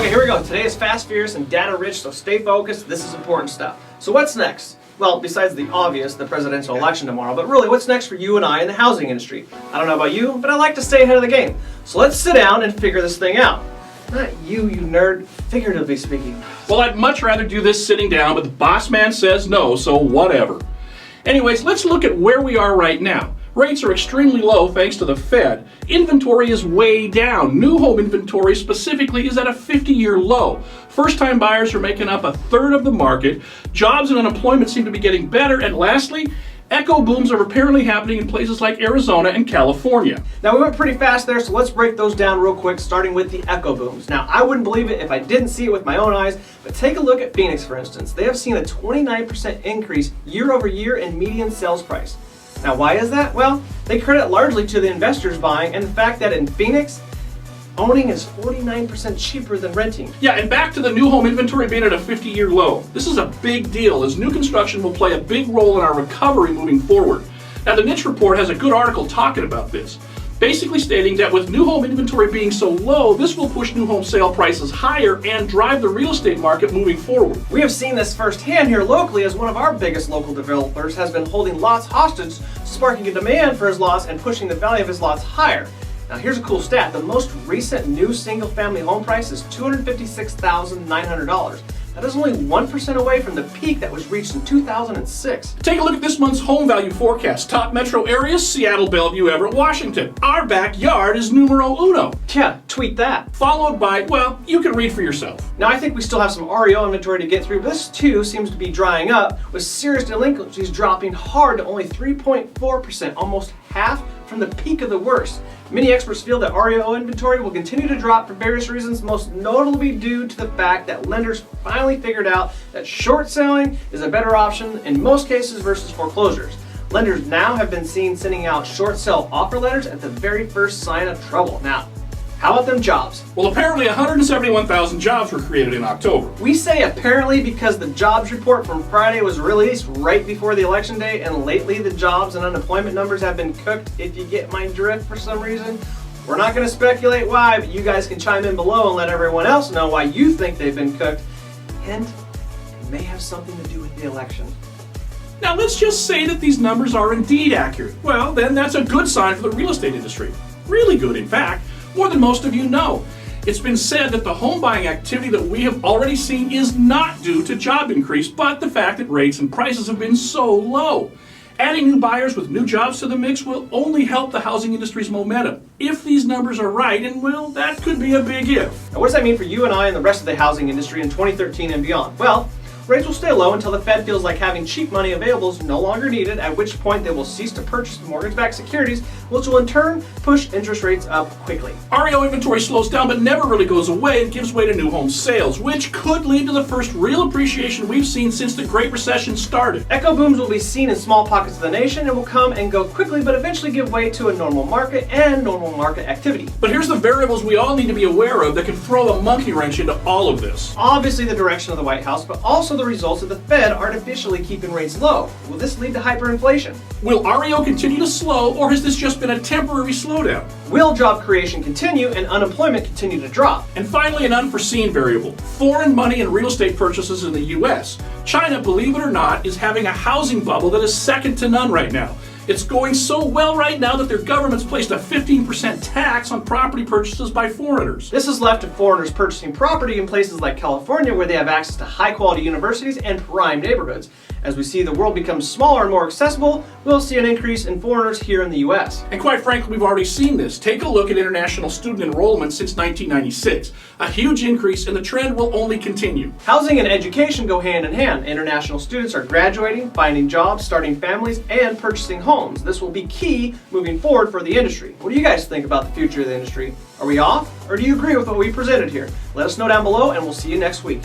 Okay, here we go. Today is fast, fierce, and data rich, so stay focused. This is important stuff. So what's next? Well, besides the obvious, the presidential election tomorrow, but really, what's next for you and I in the housing industry? I don't know about you, but I like to stay ahead of the game. So let's sit down and figure this thing out. Not you nerd, figuratively speaking. Well, I'd much rather do this sitting down, but the boss man says no, so whatever. Anyways, let's look at where we are right now. Rates are extremely low thanks to the Fed. Inventory is way down. New home inventory specifically is at a 50-year low. First-time buyers are making up a third of the market. Jobs and unemployment seem to be getting better. And lastly, echo booms are apparently happening in places like Arizona and California. Now, we went pretty fast there, so let's break those down real quick, starting with the echo booms. Now, I wouldn't believe it if I didn't see it with my own eyes, but take a look at Phoenix, for instance. They have seen a 29% increase year over year in median sales price. Now, why is that? Well, they credit largely to the investors buying and the fact that in Phoenix, owning is 49% cheaper than renting. Yeah, and back to the new home inventory being at a 50-year low. This is a big deal as new construction will play a big role in our recovery moving forward. Now, the Niche Report has a good article talking about this, basically stating that with new home inventory being so low, this will push new home sale prices higher and drive the real estate market moving forward. We have seen this firsthand here locally as one of our biggest local developers has been holding lots hostage, sparking a demand for his lots and pushing the value of his lots higher. Now, here's a cool stat. The most recent new single-family home price is $256,900. That is only 1% away from the peak that was reached in 2006. Take a look at this month's home value forecast. Top metro areas, Seattle, Bellevue, Everett, Washington. Our backyard is numero uno. Yeah, tweet that. Followed by, well, you can read for yourself. Now, I think we still have some REO inventory to get through, but this too seems to be drying up, with serious delinquencies dropping hard to only 3.4%, almost half from the peak of the worst. Many experts feel that REO inventory will continue to drop for various reasons, most notably due to the fact that lenders finally figured out that short selling is a better option in most cases versus foreclosures. Lenders now have been seen sending out short sale offer letters at the very first sign of trouble. Now, how about them jobs? Well, apparently 171,000 jobs were created in October. We say apparently because the jobs report from Friday was released right before the election day, and lately the jobs and unemployment numbers have been cooked, if you get my drift for some reason. We're not going to speculate why, but you guys can chime in below and let everyone else know why you think they've been cooked. Hint, it may have something to do with the election. Now, let's just say that these numbers are indeed accurate. Well, then that's a good sign for the real estate industry. Really good, in fact. More than most of you know. It's been said that the home buying activity that we have already seen is not due to job increase, but the fact that rates and prices have been so low. Adding new buyers with new jobs to the mix will only help the housing industry's momentum. If these numbers are right, and well, that could be a big if. Now, what does that mean for you and I and the rest of the housing industry in 2013 and beyond? Well, rates will stay low until the Fed feels like having cheap money available is no longer needed, at which point they will cease to purchase mortgage-backed securities, which will in turn push interest rates up quickly. REO inventory slows down but never really goes away and gives way to new home sales, which could lead to the first real appreciation we've seen since the Great Recession started. Echo booms will be seen in small pockets of the nation and will come and go quickly, but eventually give way to a normal market and normal market activity. But here's the variables we all need to be aware of that can throw a monkey wrench into all of this. Obviously the direction of the White House, but also the results of the Fed artificially keeping rates low. Will this lead to hyperinflation? Will REO continue to slow, or has this just been a temporary slowdown? Will job creation continue and unemployment continue to drop? And finally, an unforeseen variable: foreign money and real estate purchases in the U.S. China, believe it or not, is having a housing bubble that is second to none right now. It's going so well right now that their government's placed a 15% tax on property purchases by foreigners. This has left to foreigners purchasing property in places like California, where they have access to high-quality universities and prime neighborhoods. As we see the world become smaller and more accessible, we'll see an increase in foreigners here in the U.S. And quite frankly, we've already seen this. Take a look at international student enrollment since 1996. A huge increase, and the trend will only continue. Housing and education go hand in hand. International students are graduating, finding jobs, starting families, and purchasing homes. This will be key moving forward for the industry. What do you guys think about the future of the industry? Are we off, or do you agree with what we presented here? Let us know down below, and we'll see you next week.